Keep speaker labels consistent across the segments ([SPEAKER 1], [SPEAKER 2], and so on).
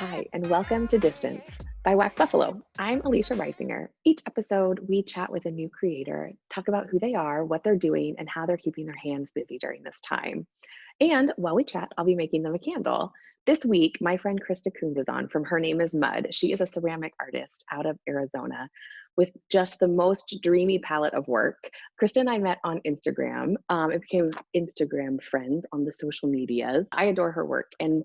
[SPEAKER 1] Hi, and welcome to Distance by Wax Buffalo. I'm Alicia Reisinger. Each episode, we chat with a new creator, talk about who they are, what they're doing, and how they're keeping their hands busy during this time. And while we chat, I'll be making them a candle. This week, my friend Krista Coons is on from Her Name is Mud. She is a ceramic artist out of Arizona with just the most dreamy palette of work. Krista and I met on Instagram and became Instagram friends on the social medias. I adore her work, and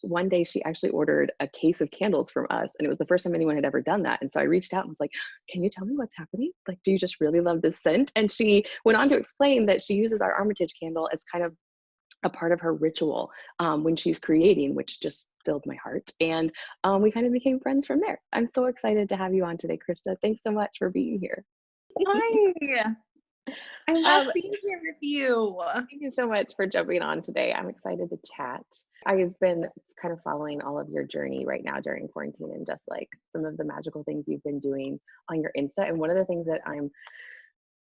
[SPEAKER 1] one day she actually ordered a case of candles from us, and it was the first time anyone had ever done that. And so I reached out and was like, can you tell me what's happening? Like, do you just really love this scent? And she went on to explain that she uses our Armitage candle as kind of a part of her ritual when she's creating, which just filled my heart. And we kind of became friends from there. I'm so excited to have you on today, Krista. Thanks so much for being here.
[SPEAKER 2] Hi. I love
[SPEAKER 1] Um,
[SPEAKER 2] being here with you.
[SPEAKER 1] Thank you so much for jumping on today. I'm excited to chat. I've been kind of following all of your journey right now during quarantine and just like some of the magical things you've been doing on your Insta. And one of the things that I'm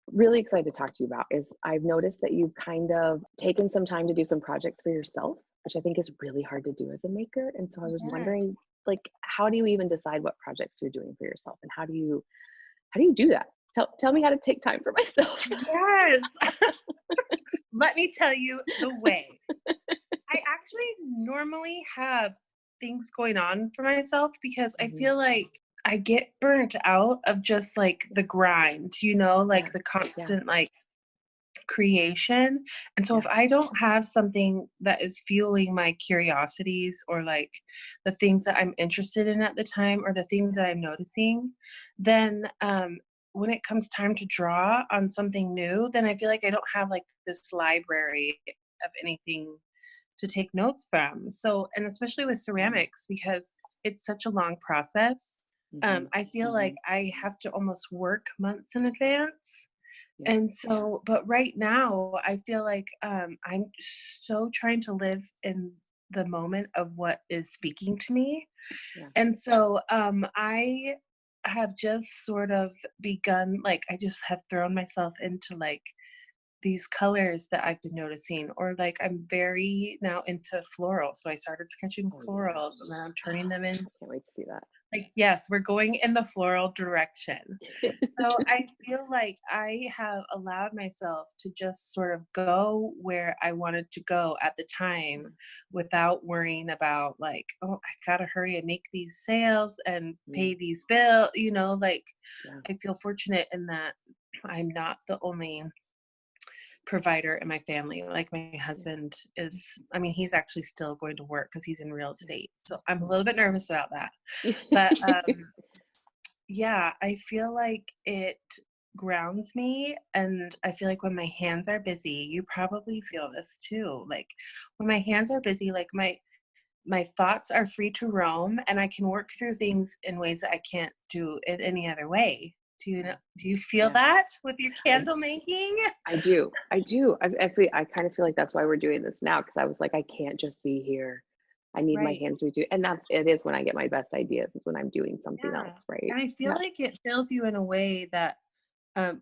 [SPEAKER 1] really excited to talk to you about is I've noticed that you've kind of taken some time to do some projects for yourself, which I think is really hard to do as a maker. And so I was
[SPEAKER 2] Yes.
[SPEAKER 1] wondering, like, how do you even decide what projects you're doing for yourself, and how do you do that? Tell me how to take time for myself.
[SPEAKER 2] Yes. Let me tell you the way. I actually normally have things going on for myself because I
[SPEAKER 1] Mhm.
[SPEAKER 2] feel like I get burnt out of just like the grind,
[SPEAKER 1] Yeah,
[SPEAKER 2] like the
[SPEAKER 1] yeah,
[SPEAKER 2] constant like creation. And so if
[SPEAKER 1] yeah.
[SPEAKER 2] I don't have something that is fueling my curiosities or like the things that I'm interested in at the time or the things that I'm noticing, then when it comes time to draw on something new, then I feel like I don't have like this library of anything to take notes from. So, and especially with
[SPEAKER 1] Mhm,
[SPEAKER 2] ceramics, because it's such a long process,
[SPEAKER 1] mhm.
[SPEAKER 2] I feel like I have to almost work months in advance.
[SPEAKER 1] Yeah,
[SPEAKER 2] And so, but right now, I feel like I'm so trying to live in the moment of what is speaking to me.
[SPEAKER 1] yeah.
[SPEAKER 2] And so I have just sort of begun, like, I just have thrown myself into like these colors that I've been noticing, or like I'm very now into floral. So I started sketching
[SPEAKER 1] Oh yeah.
[SPEAKER 2] florals and then I'm turning them in.
[SPEAKER 1] I can't wait to see that.
[SPEAKER 2] Like, yes, we're going in the floral direction. So I feel like I have allowed myself to just sort of go where I wanted to go at the time without worrying about like, oh, I gotta hurry and make these sales and
[SPEAKER 1] Mm,
[SPEAKER 2] pay these bills, like
[SPEAKER 1] yeah.
[SPEAKER 2] I feel fortunate in that I'm not the only provider in my family. Like my
[SPEAKER 1] Yeah.
[SPEAKER 2] husband is, I mean, he's actually still going to work because he's in real
[SPEAKER 1] Yeah.
[SPEAKER 2] estate. So I'm a
[SPEAKER 1] Yeah.
[SPEAKER 2] little bit nervous about that. But yeah, I feel like it grounds me. And I feel like when my hands are busy, you probably feel this too. Like when my hands are busy, like my thoughts are free to roam and I can work through things in ways that I can't do it any other way. Do you feel
[SPEAKER 1] Yeah.
[SPEAKER 2] that with your
[SPEAKER 1] I
[SPEAKER 2] candle making?
[SPEAKER 1] I do. I do. I kind of feel like that's why we're doing this now, because I was like, I can't just be here. I need my
[SPEAKER 2] Right.
[SPEAKER 1] hands to do, and that's it is when I get my best ideas is when I'm doing something
[SPEAKER 2] Yeah.
[SPEAKER 1] else, right?
[SPEAKER 2] And I feel
[SPEAKER 1] Yeah.
[SPEAKER 2] like it fills you in a way that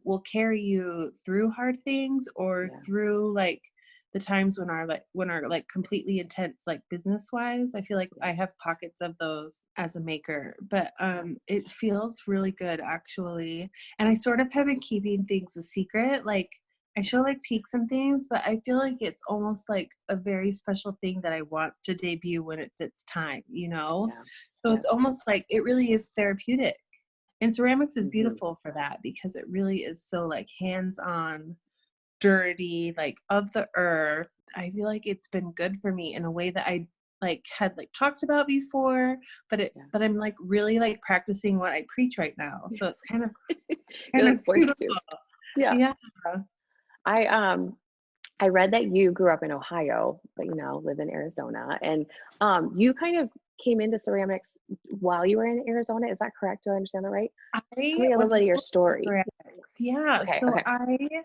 [SPEAKER 2] will carry you through hard things or
[SPEAKER 1] Yeah.
[SPEAKER 2] through like the times when are like completely intense like business wise. I feel like
[SPEAKER 1] Yeah.
[SPEAKER 2] I have pockets of those as a maker, but
[SPEAKER 1] Yeah.
[SPEAKER 2] it feels really good actually. And I sort of have been keeping things a secret. Like I
[SPEAKER 1] Yeah.
[SPEAKER 2] show like peeks and things, but I feel like it's almost like a very special thing that I want to debut when it's its time.
[SPEAKER 1] Yeah.
[SPEAKER 2] So
[SPEAKER 1] Yeah.
[SPEAKER 2] it's almost like it really is therapeutic. And ceramics is
[SPEAKER 1] Hmm.
[SPEAKER 2] beautiful for that because it really is so like hands-on, dirty, like of the earth. I feel like it's been good for me in a way that I like had like talked about before,
[SPEAKER 1] Yeah.
[SPEAKER 2] but I'm like really like practicing what I preach right now. So it's kind of
[SPEAKER 1] You're
[SPEAKER 2] kind of
[SPEAKER 1] like forced to.
[SPEAKER 2] beautiful.
[SPEAKER 1] Yeah.
[SPEAKER 2] Yeah.
[SPEAKER 1] I I read that you grew up in Ohio, but you now live in Arizona, and you kind of came into ceramics while you were in Arizona. Is that correct? Do I understand that right? Tell
[SPEAKER 2] I
[SPEAKER 1] me a little
[SPEAKER 2] went
[SPEAKER 1] bit
[SPEAKER 2] to
[SPEAKER 1] of your
[SPEAKER 2] school for
[SPEAKER 1] story.
[SPEAKER 2] ceramics. Yeah.
[SPEAKER 1] Okay.
[SPEAKER 2] So
[SPEAKER 1] Okay.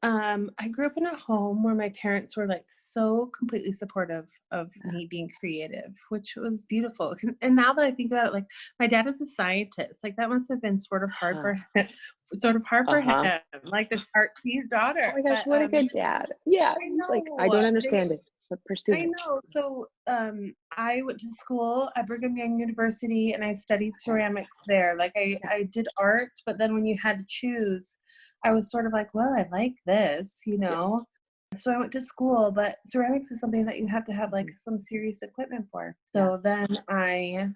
[SPEAKER 2] I grew up in a home where my parents were like so completely supportive of me being creative, which was beautiful. And now that I think about it, like my dad is a scientist. Like that must have been sort of hard
[SPEAKER 1] Huh.
[SPEAKER 2] for him, sort of hard for him,
[SPEAKER 1] Uh-huh.
[SPEAKER 2] like this art to his
[SPEAKER 1] Oh
[SPEAKER 2] daughter.
[SPEAKER 1] my gosh,
[SPEAKER 2] But
[SPEAKER 1] what a good dad. Yeah.
[SPEAKER 2] I
[SPEAKER 1] He's like, I don't
[SPEAKER 2] know
[SPEAKER 1] understand it. But pursue
[SPEAKER 2] I
[SPEAKER 1] it.
[SPEAKER 2] know. So I went to school at Brigham Young University and I studied
[SPEAKER 1] Okay.
[SPEAKER 2] ceramics there. Like
[SPEAKER 1] Yeah.
[SPEAKER 2] I did art, but then when you had to choose, I was sort of like, well, I like this, you
[SPEAKER 1] Yeah.
[SPEAKER 2] know? So I went to school, but ceramics is something that you have to have like
[SPEAKER 1] Mhm.
[SPEAKER 2] some serious equipment for.
[SPEAKER 1] Yeah.
[SPEAKER 2] So then I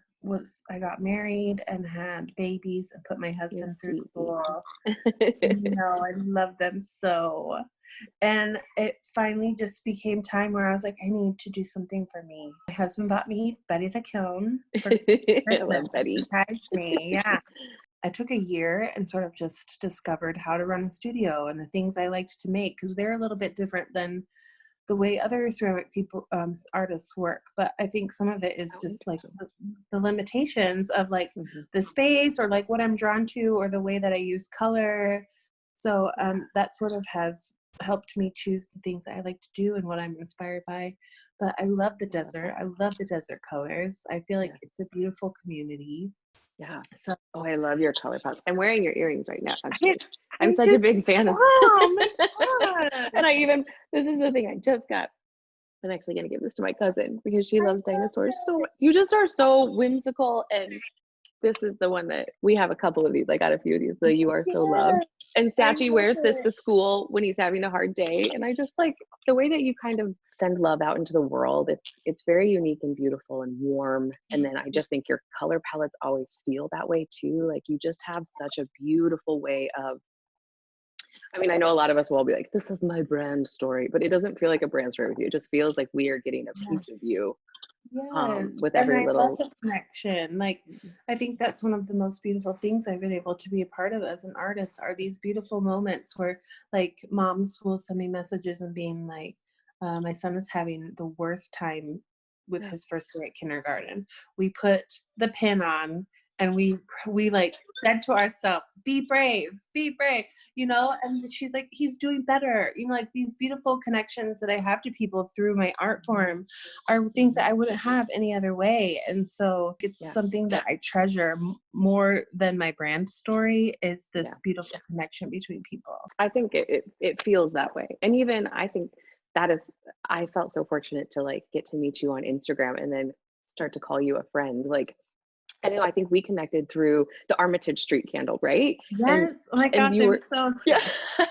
[SPEAKER 2] got married and had babies and put my
[SPEAKER 1] You
[SPEAKER 2] husband through
[SPEAKER 1] sweet baby.
[SPEAKER 2] school. No, I love them so. And it finally just became time where I was like, I need to do something for me. My husband bought me Betty the Kiln for
[SPEAKER 1] I
[SPEAKER 2] Christmas
[SPEAKER 1] love
[SPEAKER 2] to
[SPEAKER 1] Betty.
[SPEAKER 2] surprise me. Yeah. I took a year and sort of just discovered how to run a studio and the things I liked to make because they're a little bit different than the way other ceramic people, artists work. But I think some of it is
[SPEAKER 1] Oh,
[SPEAKER 2] just like
[SPEAKER 1] interesting.
[SPEAKER 2] the limitations of like
[SPEAKER 1] Mhm.
[SPEAKER 2] the space or like what I'm drawn to or the way that I use color. So
[SPEAKER 1] Yeah.
[SPEAKER 2] that sort of has helped me choose the things that I like to do and what I'm inspired by. But I love the
[SPEAKER 1] I love
[SPEAKER 2] desert.
[SPEAKER 1] that.
[SPEAKER 2] I love the desert colors. I feel like
[SPEAKER 1] Yeah.
[SPEAKER 2] it's a beautiful community.
[SPEAKER 1] Yeah.
[SPEAKER 2] So
[SPEAKER 1] Oh, I love your color palettes. I'm wearing your earrings right now,
[SPEAKER 2] I,
[SPEAKER 1] actually. I'm
[SPEAKER 2] I
[SPEAKER 1] such a
[SPEAKER 2] just,
[SPEAKER 1] big fan of
[SPEAKER 2] oh my
[SPEAKER 1] and
[SPEAKER 2] God.
[SPEAKER 1] I even this is the thing I just got. I'm actually gonna give this to my cousin because she
[SPEAKER 2] I
[SPEAKER 1] loves
[SPEAKER 2] love
[SPEAKER 1] dinosaurs so
[SPEAKER 2] it.
[SPEAKER 1] much. You just are so whimsical, and this is the one that we have a couple of these. I got a few of these, the You Are So
[SPEAKER 2] Yeah,
[SPEAKER 1] Loved. And
[SPEAKER 2] I
[SPEAKER 1] Sachi
[SPEAKER 2] love
[SPEAKER 1] wears this
[SPEAKER 2] it.
[SPEAKER 1] to school when he's having a hard day. And I just like the way that you kind of send love out into the world. It's very unique and beautiful and warm. And then I just think your color palettes always feel that way too. Like you just have such a beautiful way of, I mean, I know a lot of us will all be like, this is my brand story, but it doesn't feel like a brand story with you. It just feels like we are getting a
[SPEAKER 2] Yeah.
[SPEAKER 1] piece of you
[SPEAKER 2] Yes,
[SPEAKER 1] with
[SPEAKER 2] and
[SPEAKER 1] every
[SPEAKER 2] I love
[SPEAKER 1] little.
[SPEAKER 2] the connection. Like, I think that's one of the most beautiful things I've been able to be a part of as an artist are these beautiful moments where, like, moms will send me messages and being like, "My son is having the worst time with
[SPEAKER 1] Yeah.
[SPEAKER 2] his first day at kindergarten." We put the pin on, and we like said to ourselves, be brave, you know. And she's like, "He's doing better," you know. Like these beautiful connections that I have to people through my art form are things that I wouldn't have any other way. And so it's
[SPEAKER 1] Yeah.
[SPEAKER 2] something that I treasure more than my brand story is
[SPEAKER 1] Yeah.
[SPEAKER 2] this beautiful connection between people.
[SPEAKER 1] I think it feels that way. And even I think that is I felt so fortunate to like get to meet you on Instagram and then start to call you a friend. Like I know I think we connected through the Armitage Street candle, right? And
[SPEAKER 2] Yes. Oh my
[SPEAKER 1] and
[SPEAKER 2] gosh,
[SPEAKER 1] you
[SPEAKER 2] I'm
[SPEAKER 1] were
[SPEAKER 2] so
[SPEAKER 1] yeah.
[SPEAKER 2] obsessed.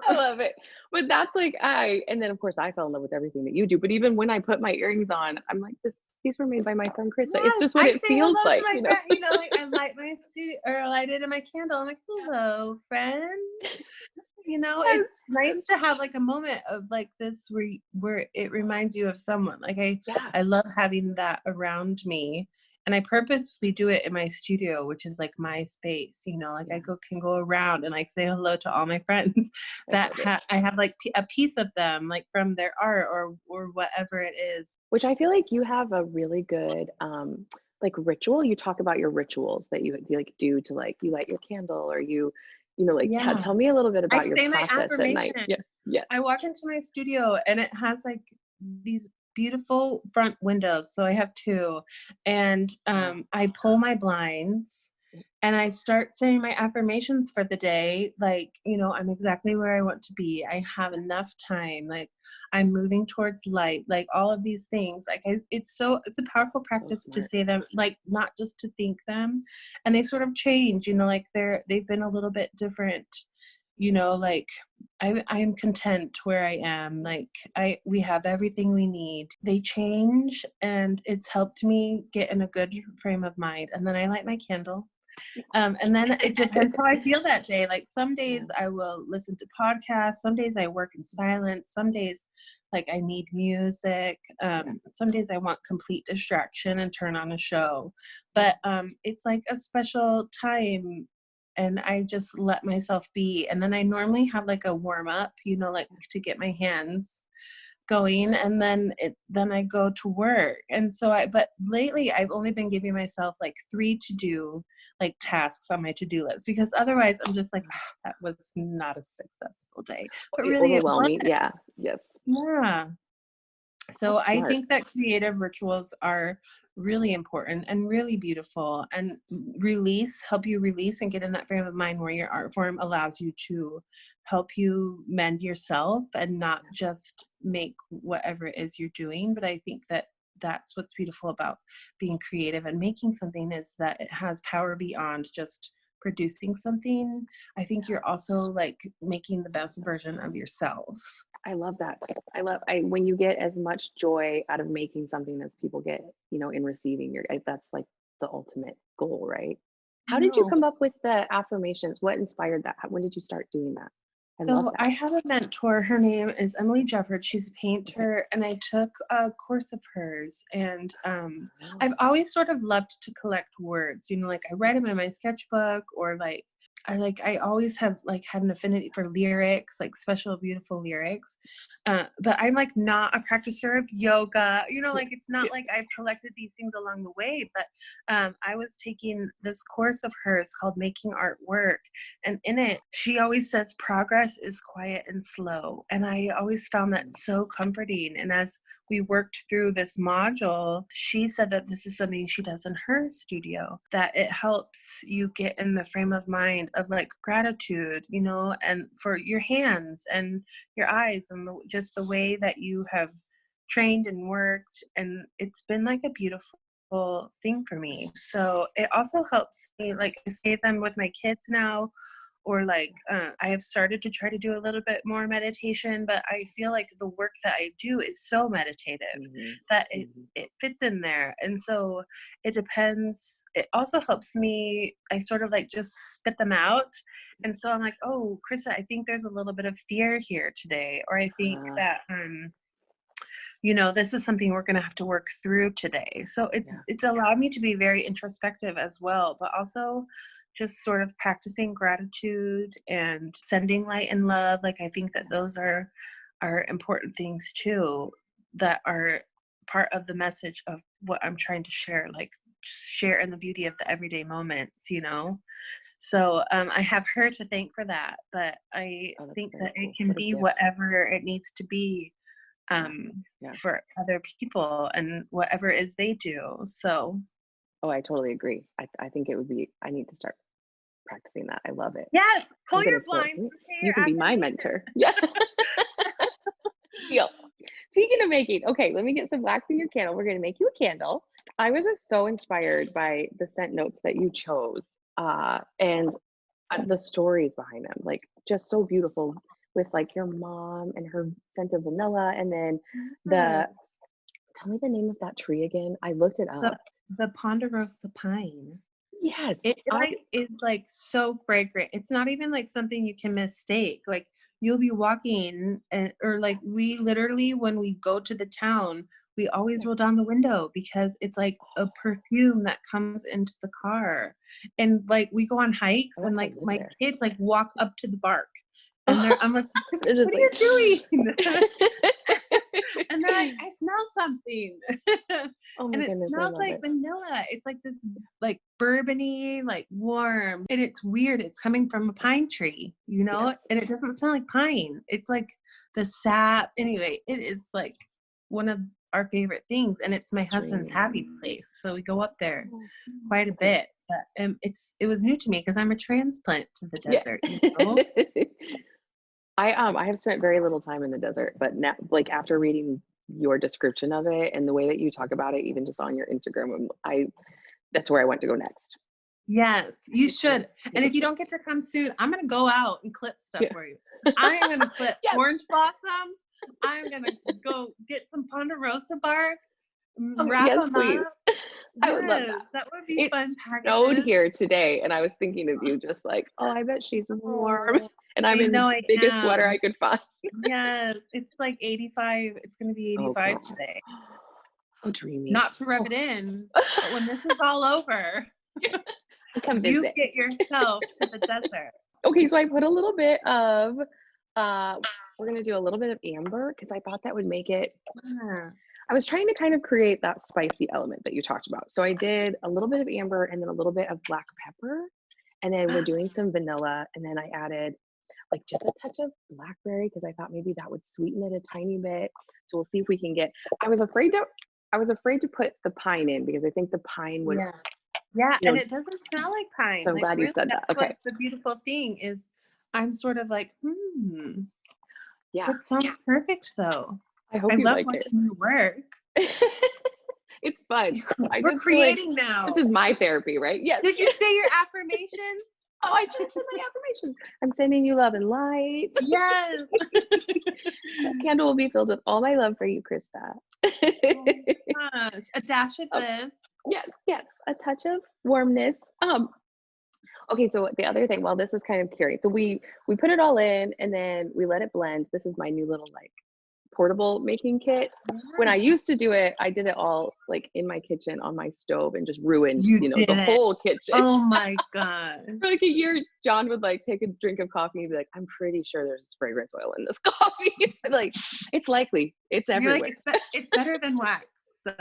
[SPEAKER 1] I love it. But that's like I and then of course I fell in love with everything that you do. But even when I put my earrings on, I'm like, these were made by my friend Krista. It's
[SPEAKER 2] Yes,
[SPEAKER 1] just what
[SPEAKER 2] I
[SPEAKER 1] it
[SPEAKER 2] say
[SPEAKER 1] feels
[SPEAKER 2] hello to
[SPEAKER 1] like,
[SPEAKER 2] my
[SPEAKER 1] you know?
[SPEAKER 2] friend. You know, like I light my studio or light it in my candle. I'm like, hello, friend. You know,
[SPEAKER 1] Yes.
[SPEAKER 2] it's nice to have like a moment of like this where it reminds you of someone. Like
[SPEAKER 1] Yeah.
[SPEAKER 2] I love having that around me. And I purposefully do it in my studio, which is like my space, you know, like
[SPEAKER 1] Yeah.
[SPEAKER 2] can go around and like say hello to all my friends
[SPEAKER 1] I
[SPEAKER 2] that
[SPEAKER 1] love it.
[SPEAKER 2] I have like a piece of them, like from their art or whatever it is.
[SPEAKER 1] Which I feel like you have a really good like ritual. You talk about your rituals that you like do to like you light your candle or you know like
[SPEAKER 2] Yeah.
[SPEAKER 1] tell me a little bit
[SPEAKER 2] I
[SPEAKER 1] about your
[SPEAKER 2] say my
[SPEAKER 1] process at night.
[SPEAKER 2] affirmation.
[SPEAKER 1] Yeah. Yeah.
[SPEAKER 2] I walk into my studio and it has like these beautiful front windows. So I have two. And
[SPEAKER 1] Wow.
[SPEAKER 2] I pull my blinds and I start saying my affirmations for the day. Like, you know, I'm exactly where I want to be. I have enough time. Like, I'm moving towards light. Like, all of these things. Like, it's a powerful
[SPEAKER 1] So
[SPEAKER 2] practice to
[SPEAKER 1] smart.
[SPEAKER 2] say them, like, not just to think them. And they sort of change, you know, like they've been a little bit different, you know, like I am content where I am. Like we have everything we need. They change and it's helped me get in a good frame of mind. And then I light my candle. And then it depends how I feel that day. Like some
[SPEAKER 1] Yeah.
[SPEAKER 2] days I will listen to podcasts. Some days I work in silence. Some days like I need music.
[SPEAKER 1] Yeah.
[SPEAKER 2] Some days I want complete distraction and turn on a show. But it's like a special time and I just let myself be. And then I normally have like a warm up, you know, like to get my hands going, and then I go to work. And so but lately I've only been giving myself like 3 to do like tasks on my to-do list because otherwise I'm just like, "Ah, that was not a successful day." But really it was.
[SPEAKER 1] Overwhelming. Yeah. Yes.
[SPEAKER 2] Yeah. So
[SPEAKER 1] That's
[SPEAKER 2] I
[SPEAKER 1] smart.
[SPEAKER 2] think that creative rituals are really important and really beautiful, and help you release and get in that frame of mind where your art form allows you to help you mend yourself and not just make whatever it is you're doing. But I think that that's what's beautiful about being creative and making something, is that it has power beyond just producing something. I think you're also like making the best version of yourself.
[SPEAKER 1] I love that. When you get as much joy out of making something as people get, in receiving that's like the ultimate goal, right?
[SPEAKER 2] I
[SPEAKER 1] How did you
[SPEAKER 2] know.
[SPEAKER 1] come up with the affirmations? What inspired that? When did you start doing that? I love
[SPEAKER 2] So
[SPEAKER 1] that.
[SPEAKER 2] I have a mentor. Her name is Emily Jefford. She's a
[SPEAKER 1] Okay.
[SPEAKER 2] painter, and I took a course of hers. And
[SPEAKER 1] Oh,
[SPEAKER 2] I've always sort of loved to collect words. Like I write them in my sketchbook, or like I always have like had an affinity for lyrics, like special, beautiful lyrics. But I'm like not a practitioner of yoga. Like it's not like I've collected these things along the way. But I was taking this course of hers called Making Art Work. And in it, she always says progress is quiet and slow. And I always found that so comforting. And as we worked through this module, she said that this is something she does in her studio, that it helps you get in the frame of mind of like gratitude, and for your hands and your eyes and just the way that you have trained and worked. And it's been like a beautiful thing for me. So it also helps me, like I say them with my kids now, or like I have started to try to do a little bit more meditation, but I feel like the work that I do is so meditative
[SPEAKER 1] mhm,
[SPEAKER 2] that it
[SPEAKER 1] mhm.
[SPEAKER 2] it fits in there. And so it depends. It also helps me, I sort of like just spit them out. And so I'm like, oh, Krista, I think there's a little bit of fear here today, or I think
[SPEAKER 1] Uh,
[SPEAKER 2] that this is something we're going to have to work through today. So it's
[SPEAKER 1] yeah.
[SPEAKER 2] it's allowed me to be very introspective as well, but also just sort of practicing gratitude and sending light and love. Like I think that those are important things too, that are part of the message of what I'm trying to share, like share in the beauty of the everyday moments. So I have her to thank for that, but I
[SPEAKER 1] Oh, that's
[SPEAKER 2] think
[SPEAKER 1] very
[SPEAKER 2] that it
[SPEAKER 1] cool.
[SPEAKER 2] can
[SPEAKER 1] What a
[SPEAKER 2] be
[SPEAKER 1] gift.
[SPEAKER 2] whatever it needs to be,
[SPEAKER 1] Yeah. Yeah.
[SPEAKER 2] for other people and whatever it is they do. So
[SPEAKER 1] Oh, I totally agree. I think it would be, I need to start practicing that. I love it.
[SPEAKER 2] yes, pull
[SPEAKER 1] I'm
[SPEAKER 2] your
[SPEAKER 1] gonna steal it
[SPEAKER 2] blinds
[SPEAKER 1] from you.
[SPEAKER 2] and say
[SPEAKER 1] You
[SPEAKER 2] your
[SPEAKER 1] can be my
[SPEAKER 2] affirmation.
[SPEAKER 1] mentor. Yeah. Deal. Speaking of making, okay, let me get some wax in your candle. We're gonna make you a candle. I was just so inspired by the scent notes that you chose, and the stories behind them, like just so beautiful with like your mom and her scent of vanilla, and then the
[SPEAKER 2] Yes.
[SPEAKER 1] tell me the name of that tree again. I looked it
[SPEAKER 2] The
[SPEAKER 1] up.
[SPEAKER 2] the Ponderosa pine.
[SPEAKER 1] Yes,
[SPEAKER 2] It
[SPEAKER 1] I
[SPEAKER 2] like is like so fragrant. It's not even like something you can mistake. Like you'll be walking, and or like we literally, when we go to the town, we always roll down the window because it's like a perfume that comes into the car. And like we go on hikes,
[SPEAKER 1] I
[SPEAKER 2] and
[SPEAKER 1] wish I
[SPEAKER 2] like
[SPEAKER 1] lived
[SPEAKER 2] my
[SPEAKER 1] there.
[SPEAKER 2] kids like walk up to the bark, and I'm like,
[SPEAKER 1] They're just
[SPEAKER 2] what are
[SPEAKER 1] like
[SPEAKER 2] you doing? And they're like, I smell something.
[SPEAKER 1] oh my
[SPEAKER 2] And it
[SPEAKER 1] goodness, I
[SPEAKER 2] smells
[SPEAKER 1] love
[SPEAKER 2] like
[SPEAKER 1] it.
[SPEAKER 2] vanilla. It's like this like bourbony, like warm. And it's weird. It's coming from a pine tree,
[SPEAKER 1] Yes,
[SPEAKER 2] and it doesn't smell like pine. It's like the sap. Anyway, it is like one of our favorite things. And it's my husband's
[SPEAKER 1] dreamy.
[SPEAKER 2] happy place. So we go up there
[SPEAKER 1] Oh,
[SPEAKER 2] quite a
[SPEAKER 1] okay.
[SPEAKER 2] bit. But it was new to me because I'm a transplant to the
[SPEAKER 1] Yeah.
[SPEAKER 2] desert.
[SPEAKER 1] I have spent very little time in the desert, but now, like after reading your description of it and the way that you talk about it, even just on your Instagram, that's where I want to go next.
[SPEAKER 2] Yes, you should.
[SPEAKER 1] Take
[SPEAKER 2] And
[SPEAKER 1] a
[SPEAKER 2] if you
[SPEAKER 1] trip.
[SPEAKER 2] don't get to come soon, I'm gonna go out and clip stuff
[SPEAKER 1] Yeah.
[SPEAKER 2] for you. I am gonna clip
[SPEAKER 1] Yes.
[SPEAKER 2] orange blossoms. I'm gonna go get some ponderosa bark,
[SPEAKER 1] Oh,
[SPEAKER 2] wrap
[SPEAKER 1] yes,
[SPEAKER 2] them
[SPEAKER 1] please.
[SPEAKER 2] up.
[SPEAKER 1] I would love
[SPEAKER 2] Yes,
[SPEAKER 1] that.
[SPEAKER 2] that would be
[SPEAKER 1] It
[SPEAKER 2] fun
[SPEAKER 1] snowed
[SPEAKER 2] packages.
[SPEAKER 1] here today, and I was thinking of you, just like, oh, I bet she's warm,
[SPEAKER 2] Oh,
[SPEAKER 1] and I'm
[SPEAKER 2] I
[SPEAKER 1] in the
[SPEAKER 2] know I
[SPEAKER 1] biggest sweater
[SPEAKER 2] am.
[SPEAKER 1] I could find.
[SPEAKER 2] Yes, it's like 85. It's gonna be
[SPEAKER 1] Oh
[SPEAKER 2] 85
[SPEAKER 1] God,
[SPEAKER 2] today.
[SPEAKER 1] how dreamy.
[SPEAKER 2] Not to rub
[SPEAKER 1] Oh.
[SPEAKER 2] it in, but when this is all over,
[SPEAKER 1] Come
[SPEAKER 2] you
[SPEAKER 1] visit.
[SPEAKER 2] get yourself to the desert.
[SPEAKER 1] Okay, so I put a little bit of, uh, we're gonna do a little bit of amber because I thought that would make it.
[SPEAKER 2] Yeah.
[SPEAKER 1] I was trying to kind of create that spicy element that you talked about. So I did a little bit of amber and then a little bit of black pepper, and then we're doing some vanilla, and then I added like just a touch of blackberry because I thought maybe that would sweeten it a tiny bit. So we'll see if we can get. I was afraid to. I was afraid to put the pine in because I think the pine would,
[SPEAKER 2] Yeah. Yeah,
[SPEAKER 1] you
[SPEAKER 2] and
[SPEAKER 1] know,
[SPEAKER 2] it doesn't smell like pine.
[SPEAKER 1] so I'm
[SPEAKER 2] Like,
[SPEAKER 1] glad you
[SPEAKER 2] really,
[SPEAKER 1] said that.
[SPEAKER 2] that's
[SPEAKER 1] Okay.
[SPEAKER 2] what's the beautiful thing is I'm sort of like,
[SPEAKER 1] Yeah.
[SPEAKER 2] that sounds perfect though.
[SPEAKER 1] I hope
[SPEAKER 2] I
[SPEAKER 1] you
[SPEAKER 2] love
[SPEAKER 1] like it.
[SPEAKER 2] watching you work.
[SPEAKER 1] It's fun. I
[SPEAKER 2] We're
[SPEAKER 1] just feel like
[SPEAKER 2] creating
[SPEAKER 1] this
[SPEAKER 2] now.
[SPEAKER 1] is my therapy, right? Yes.
[SPEAKER 2] Did you say your affirmations?
[SPEAKER 1] Oh, I just said my affirmations. I'm sending you love and light.
[SPEAKER 2] Yes.
[SPEAKER 1] This candle will be filled with all my love for you, Krista.
[SPEAKER 2] Oh my gosh. A dash of
[SPEAKER 1] Oh,
[SPEAKER 2] this.
[SPEAKER 1] yes, yes, a touch of warmness. Okay, so the other thing, well, this is kind of curious. So we put it all in and then we let it blend. This is my new little like portable making kit. When I
[SPEAKER 2] Yes.
[SPEAKER 1] used to do it, I did it all like in my kitchen on my stove and just ruined,
[SPEAKER 2] You did
[SPEAKER 1] the
[SPEAKER 2] it.
[SPEAKER 1] whole kitchen.
[SPEAKER 2] Oh my god.
[SPEAKER 1] For like a year, John would like take a drink of coffee and be like, I'm pretty sure there's fragrance oil in this coffee. I'm like, it's likely, it's
[SPEAKER 2] You're like,
[SPEAKER 1] everywhere.
[SPEAKER 2] it's better than wax. So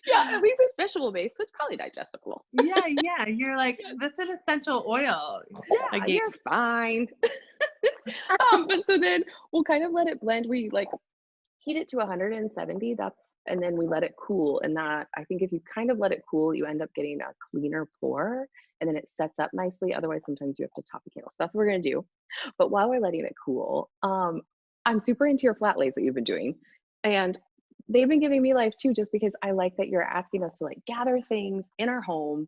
[SPEAKER 1] Yeah, at least it's vegetable based, so it's probably digestible.
[SPEAKER 2] yeah. You're like, that's an essential oil.
[SPEAKER 1] Yeah,
[SPEAKER 2] Again.
[SPEAKER 1] you're fine. But so then we'll kind of let it blend. We like heat it to 170. And then we let it cool. And that, I think if you kind of let it cool, you end up getting a cleaner pour and then it sets up nicely. Otherwise, sometimes you have to top the candle. So that's what we're going to do. But while we're letting it cool, I'm super into your flat lays that you've been doing. And they've been giving me life too, just because I like that you're asking us to like gather things in our home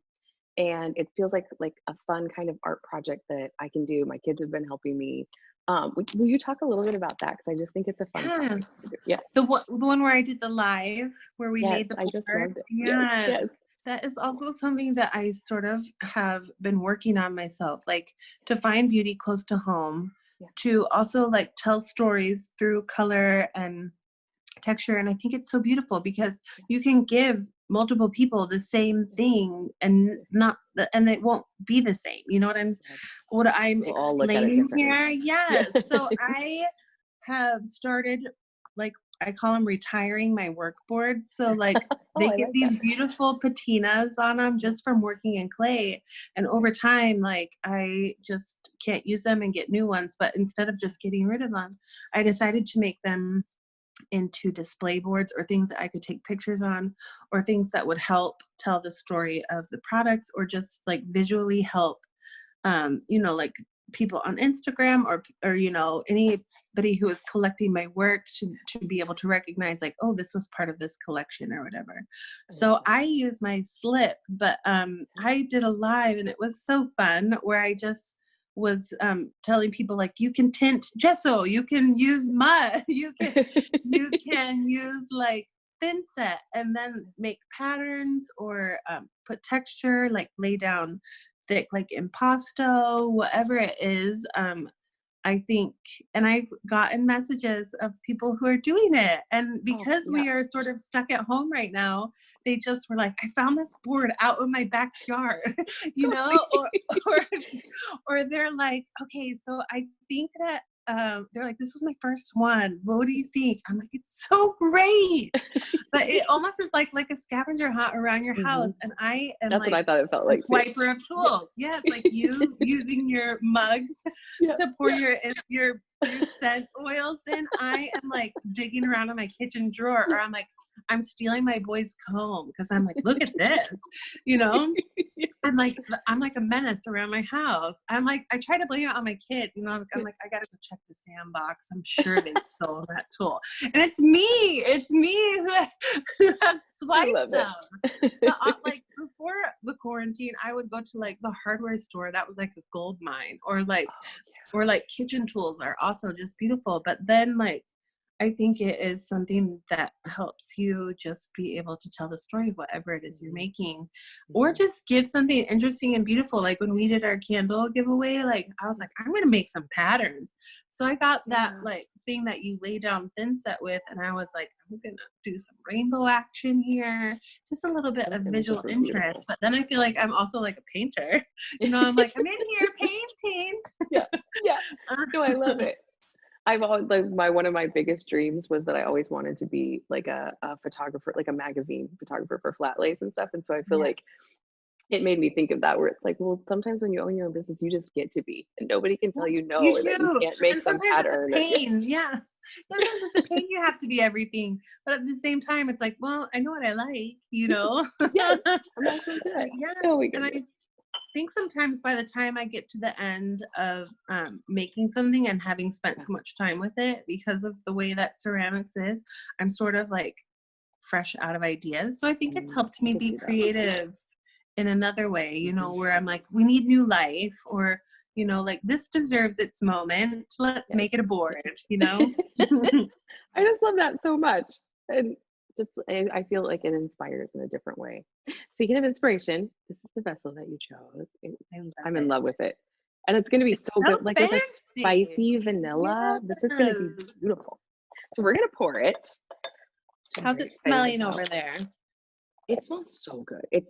[SPEAKER 1] and it feels like a fun kind of art project that I can do. My kids have been helping me. Will you talk a little bit about that? Because I just think it's a fun project
[SPEAKER 2] Yes.
[SPEAKER 1] to do. Yeah.
[SPEAKER 2] The one where I did the live where we
[SPEAKER 1] Yes,
[SPEAKER 2] made the
[SPEAKER 1] I just
[SPEAKER 2] board.
[SPEAKER 1] loved it. Yes,
[SPEAKER 2] Yes.
[SPEAKER 1] yes.
[SPEAKER 2] That is also something that I sort of have been working on myself, like to find beauty close to home,
[SPEAKER 1] Yeah.
[SPEAKER 2] to also like tell stories through color and texture. And I think it's so beautiful because you can give multiple people the same thing and not and it won't be the same. You know
[SPEAKER 1] Yes.
[SPEAKER 2] what I'm
[SPEAKER 1] We'll all look at it
[SPEAKER 2] explaining
[SPEAKER 1] differently.
[SPEAKER 2] here?
[SPEAKER 1] Yeah.
[SPEAKER 2] Yes. So I have started like I call them retiring my work boards. So like
[SPEAKER 1] Oh,
[SPEAKER 2] they
[SPEAKER 1] I
[SPEAKER 2] get
[SPEAKER 1] like that.
[SPEAKER 2] these beautiful patinas on them just from working in clay. And over time, like I just can't use them and get new ones. But instead of just getting rid of them, I decided to make them into display boards or things that I could take pictures on or things that would help tell the story of the products or just like visually help like people on Instagram or anybody who is collecting my work to be able to recognize like, oh, this was part of this collection or whatever.
[SPEAKER 1] I love
[SPEAKER 2] So
[SPEAKER 1] that.
[SPEAKER 2] I use my slip, but I did a live and it was so fun where I just was telling people like you can tint gesso, you can use mud, you can use like thin set and then make patterns or put texture, like lay down thick like impasto, whatever it is. I think, and I've gotten messages of people who are doing it. And
[SPEAKER 1] Oh,
[SPEAKER 2] because
[SPEAKER 1] yeah.
[SPEAKER 2] we are sort of stuck at home right now, they just were like, I found this board out in my backyard, you know, or, or they're like, okay, so I think that they're like, this was my first one. What do you think? I'm like, it's so great. But it almost is like a scavenger hunt around your
[SPEAKER 1] Mhm.
[SPEAKER 2] house. And I am
[SPEAKER 1] That's what
[SPEAKER 2] like
[SPEAKER 1] I thought it felt
[SPEAKER 2] a
[SPEAKER 1] like too.
[SPEAKER 2] swiper of
[SPEAKER 1] Yeah.
[SPEAKER 2] tools. Yes, like you using your mugs
[SPEAKER 1] Yeah.
[SPEAKER 2] to pour your scent oils in. I am like digging around in my kitchen drawer, or I'm stealing my boy's comb because I'm like, look at this, you know. I'm like a menace around my house. I'm like, I try to blame it on my kids, you know. I'm like, I gotta go check the sandbox. I'm sure they've stolen that tool, and it's me who has
[SPEAKER 1] I
[SPEAKER 2] swiped
[SPEAKER 1] love
[SPEAKER 2] them.
[SPEAKER 1] it.
[SPEAKER 2] But like before the quarantine, I would go to like the hardware store. That was like a gold mine, or like kitchen tools are also just beautiful. But then like I think it is something that helps you just be able to tell the story of whatever it is you're making, or
[SPEAKER 1] Mhm.
[SPEAKER 2] just give something interesting and beautiful. Like when we did our candle giveaway, like I was like, I'm going to make some patterns. So I got that
[SPEAKER 1] Yeah.
[SPEAKER 2] like thing that you lay down thin set with, and I was like, I'm going to do some rainbow action here, just a little bit
[SPEAKER 1] Those
[SPEAKER 2] of
[SPEAKER 1] images
[SPEAKER 2] visual
[SPEAKER 1] were
[SPEAKER 2] interest.
[SPEAKER 1] beautiful.
[SPEAKER 2] But then I feel like I'm also like a painter, you know, I'm like, I'm in here painting.
[SPEAKER 1] Yeah. Yeah. No, I love it. I've always like one of my biggest dreams was that I always wanted to be like a photographer, like a magazine photographer for flat lays and stuff. And so I feel
[SPEAKER 2] Yeah.
[SPEAKER 1] like It made me think of that where it's like, well, sometimes when you own your own business, you just get to be, and nobody can tell you
[SPEAKER 2] Yes,
[SPEAKER 1] no,
[SPEAKER 2] you
[SPEAKER 1] or that you
[SPEAKER 2] do.
[SPEAKER 1] can't make
[SPEAKER 2] And
[SPEAKER 1] some
[SPEAKER 2] sometimes it's a
[SPEAKER 1] pattern. Or,
[SPEAKER 2] pain. Yeah. Sometimes it's a pain you have to be everything. But at the same time, it's like, well, I know what I like, you know?
[SPEAKER 1] yes, I'm actually
[SPEAKER 2] But
[SPEAKER 1] good.
[SPEAKER 2] yeah.
[SPEAKER 1] Oh my
[SPEAKER 2] And I
[SPEAKER 1] goodness.
[SPEAKER 2] think sometimes by the time I get to the end of making something and having spent
[SPEAKER 1] Yeah.
[SPEAKER 2] so much time with it because of the way that ceramics is, I'm sort of like fresh out of ideas. So I think it's helped
[SPEAKER 1] I
[SPEAKER 2] me
[SPEAKER 1] could
[SPEAKER 2] be
[SPEAKER 1] see that.
[SPEAKER 2] creative in another way, you know, where I'm like, we need new life, or, you know, like this deserves its moment. Let's
[SPEAKER 1] Yes.
[SPEAKER 2] make it a board, you know?
[SPEAKER 1] I just love that so much. And just, I feel like it inspires in a different way. Speaking of inspiration, this is the vessel that you chose.
[SPEAKER 2] I love
[SPEAKER 1] I'm in love
[SPEAKER 2] it.
[SPEAKER 1] with it. And it's going to be so
[SPEAKER 2] So
[SPEAKER 1] good. Like with a
[SPEAKER 2] fancy.
[SPEAKER 1] spicy vanilla, this is going to be
[SPEAKER 2] Yes.
[SPEAKER 1] beautiful. So we're going to pour it. I'm
[SPEAKER 2] How's
[SPEAKER 1] very
[SPEAKER 2] it
[SPEAKER 1] excited
[SPEAKER 2] smelling
[SPEAKER 1] about.
[SPEAKER 2] over there?
[SPEAKER 1] It smells so good.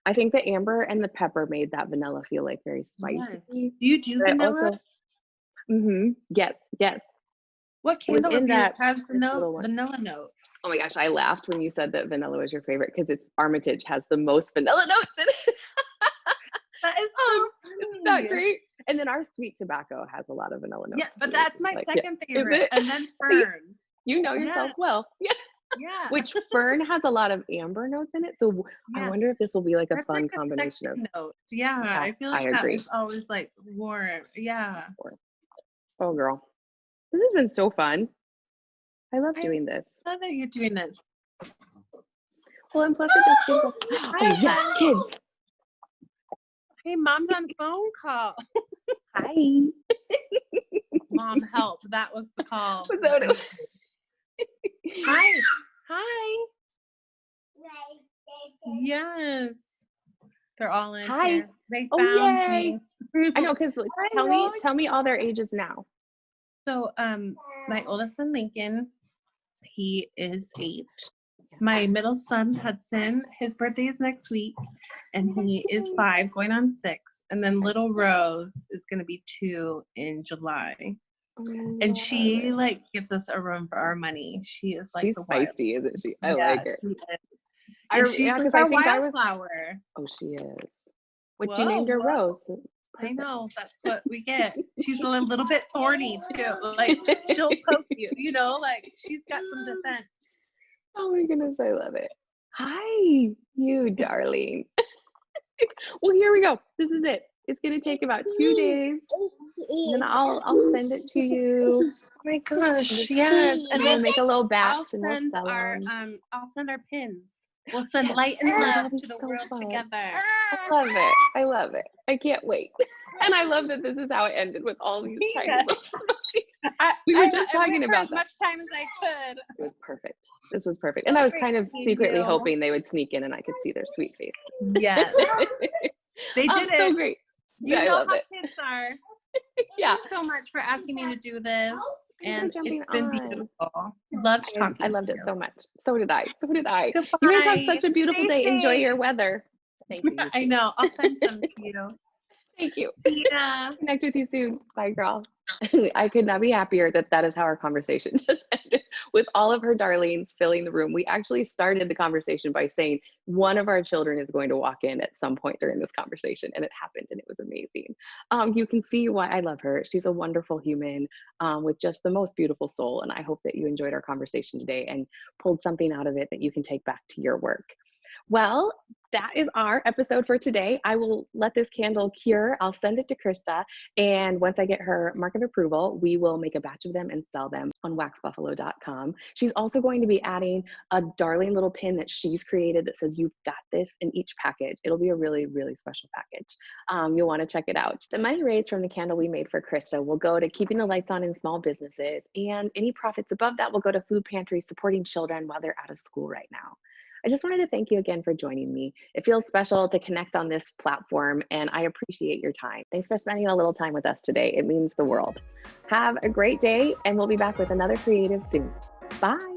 [SPEAKER 1] I think the amber and the pepper made that vanilla feel like very
[SPEAKER 2] Yes.
[SPEAKER 1] spicy.
[SPEAKER 2] Do you do
[SPEAKER 1] But I
[SPEAKER 2] vanilla?
[SPEAKER 1] also, yes, yes.
[SPEAKER 2] What
[SPEAKER 1] It was
[SPEAKER 2] candle
[SPEAKER 1] in
[SPEAKER 2] of yours
[SPEAKER 1] that
[SPEAKER 2] has
[SPEAKER 1] this little one.
[SPEAKER 2] vanilla
[SPEAKER 1] Oh
[SPEAKER 2] notes?
[SPEAKER 1] my gosh, I laughed when you said that vanilla was your favorite because it's Armitage has the most vanilla notes in it.
[SPEAKER 2] That is
[SPEAKER 1] Um,
[SPEAKER 2] so
[SPEAKER 1] isn't that
[SPEAKER 2] funny.
[SPEAKER 1] great? And then our sweet tobacco has a lot of vanilla
[SPEAKER 2] Yeah,
[SPEAKER 1] notes
[SPEAKER 2] but
[SPEAKER 1] too, which
[SPEAKER 2] that's
[SPEAKER 1] is
[SPEAKER 2] my
[SPEAKER 1] like, yeah,
[SPEAKER 2] second
[SPEAKER 1] is
[SPEAKER 2] favorite,
[SPEAKER 1] it?
[SPEAKER 2] and then
[SPEAKER 1] See,
[SPEAKER 2] fern.
[SPEAKER 1] you know
[SPEAKER 2] Yeah,
[SPEAKER 1] yourself well. Yeah.
[SPEAKER 2] yeah,
[SPEAKER 1] Which fern has a lot of amber notes in it. So I
[SPEAKER 2] yeah.
[SPEAKER 1] wonder if this will be like a
[SPEAKER 2] That's like
[SPEAKER 1] fun
[SPEAKER 2] a
[SPEAKER 1] combination
[SPEAKER 2] sexy
[SPEAKER 1] of,
[SPEAKER 2] note. Yeah,
[SPEAKER 1] yeah,
[SPEAKER 2] I feel
[SPEAKER 1] I
[SPEAKER 2] like that
[SPEAKER 1] agree.
[SPEAKER 2] is always like warm. Yeah.
[SPEAKER 1] Oh girl. This has been so fun. I love
[SPEAKER 2] I
[SPEAKER 1] doing this.
[SPEAKER 2] love that you're doing this.
[SPEAKER 1] Well, and plus it just gives us,
[SPEAKER 2] Hi,
[SPEAKER 1] oh yes,
[SPEAKER 2] honey.
[SPEAKER 1] kids.
[SPEAKER 2] Hey, mom's on phone call.
[SPEAKER 1] Hi.
[SPEAKER 2] Mom, help. That was the call.
[SPEAKER 1] Was that what it was?
[SPEAKER 2] Hi. Hi. Yes. They're all in
[SPEAKER 1] Hi.
[SPEAKER 2] here. They
[SPEAKER 1] Oh
[SPEAKER 2] found
[SPEAKER 1] yay.
[SPEAKER 2] me.
[SPEAKER 1] I know, because
[SPEAKER 2] Hi,
[SPEAKER 1] tell me all their ages now.
[SPEAKER 2] So, my oldest son, Lincoln, he is 8. My middle son, Hudson, his birthday is next week, and he is 5, going on 6. And then little Rose is going to be 2 in July.
[SPEAKER 1] Oh,
[SPEAKER 2] And she like gives us a run for our money. She is like
[SPEAKER 1] she's
[SPEAKER 2] the wild.
[SPEAKER 1] feisty, isn't she? I
[SPEAKER 2] Yeah,
[SPEAKER 1] like her.
[SPEAKER 2] she is. And she's
[SPEAKER 1] Yeah,
[SPEAKER 2] like
[SPEAKER 1] because I
[SPEAKER 2] our
[SPEAKER 1] think I was.
[SPEAKER 2] wildflower.
[SPEAKER 1] Oh, she is. Which you
[SPEAKER 2] Whoa,
[SPEAKER 1] named her
[SPEAKER 2] whoa.
[SPEAKER 1] Rose.
[SPEAKER 2] I
[SPEAKER 1] Perfect.
[SPEAKER 2] know, that's what we get. She's a little bit thorny too. Like she'll poke you, you know, like she's got some defense.
[SPEAKER 1] Oh my goodness, I love it. Hi, you darling. Well, here we go. This is it. It's gonna take about 2 days, and then I'll send it to you.
[SPEAKER 2] Oh my gosh, yes.
[SPEAKER 1] And we'll make a little
[SPEAKER 2] I'll
[SPEAKER 1] batch and we'll
[SPEAKER 2] send
[SPEAKER 1] sell
[SPEAKER 2] our
[SPEAKER 1] them.
[SPEAKER 2] I'll send our pins. We'll send
[SPEAKER 1] Yes.
[SPEAKER 2] light and
[SPEAKER 1] Oh,
[SPEAKER 2] love
[SPEAKER 1] that'd be
[SPEAKER 2] to the
[SPEAKER 1] so
[SPEAKER 2] world
[SPEAKER 1] fun.
[SPEAKER 2] together.
[SPEAKER 1] I love it. I love it. I can't wait. And I love that this is how it ended with all these tiny
[SPEAKER 2] Yes.
[SPEAKER 1] little emojis. We were just
[SPEAKER 2] I
[SPEAKER 1] talking
[SPEAKER 2] went for
[SPEAKER 1] about
[SPEAKER 2] as
[SPEAKER 1] that.
[SPEAKER 2] much time as I could.
[SPEAKER 1] It was perfect. This was perfect. And I was kind of
[SPEAKER 2] Thank
[SPEAKER 1] secretly
[SPEAKER 2] you.
[SPEAKER 1] hoping they would sneak in and I could see their sweet faces.
[SPEAKER 2] Yes. They did
[SPEAKER 1] So
[SPEAKER 2] it.
[SPEAKER 1] great.
[SPEAKER 2] You
[SPEAKER 1] I
[SPEAKER 2] know
[SPEAKER 1] love
[SPEAKER 2] how
[SPEAKER 1] it.
[SPEAKER 2] kids are.
[SPEAKER 1] Yeah.
[SPEAKER 2] Thank you so much for asking me to do this.
[SPEAKER 1] Thanks for
[SPEAKER 2] And
[SPEAKER 1] jumping
[SPEAKER 2] it's been
[SPEAKER 1] on.
[SPEAKER 2] beautiful. Loved talking
[SPEAKER 1] I
[SPEAKER 2] to
[SPEAKER 1] loved it
[SPEAKER 2] you.
[SPEAKER 1] so much. So did I. So did I.
[SPEAKER 2] Goodbye.
[SPEAKER 1] You guys have such a beautiful
[SPEAKER 2] Stay
[SPEAKER 1] day. Enjoy
[SPEAKER 2] safe.
[SPEAKER 1] your weather. Thank you. You
[SPEAKER 2] I
[SPEAKER 1] too.
[SPEAKER 2] know. I'll send some to you.
[SPEAKER 1] Thank you.
[SPEAKER 2] See ya.
[SPEAKER 1] Connect with you soon. Bye, girl. I could not be happier that that is how our conversation just ended, with all of her darlings filling the room. We actually started the conversation by saying one of our children is going to walk in at some point during this conversation, and it happened, and it was amazing. You can see why I love her. She's a wonderful human with just the most beautiful soul, and I hope that you enjoyed our conversation today and pulled something out of it that you can take back to your work. Well, that is our episode for today. I will let this candle cure. I'll send it to Krista. And once I get her mark of approval, we will make a batch of them and sell them on waxbuffalo.com. She's also going to be adding a darling little pin that she's created that says, "You've got this," in each package. It'll be a really, really special package. You'll want to check it out. The money raised from the candle we made for Krista will go to keeping the lights on in small businesses. And any profits above that will go to food pantries supporting children while they're out of school right now. I just wanted to thank you again for joining me. It feels special to connect on this platform, and I appreciate your time. Thanks for spending a little time with us today. It means the world. Have a great day, and we'll be back with another creative soon. Bye.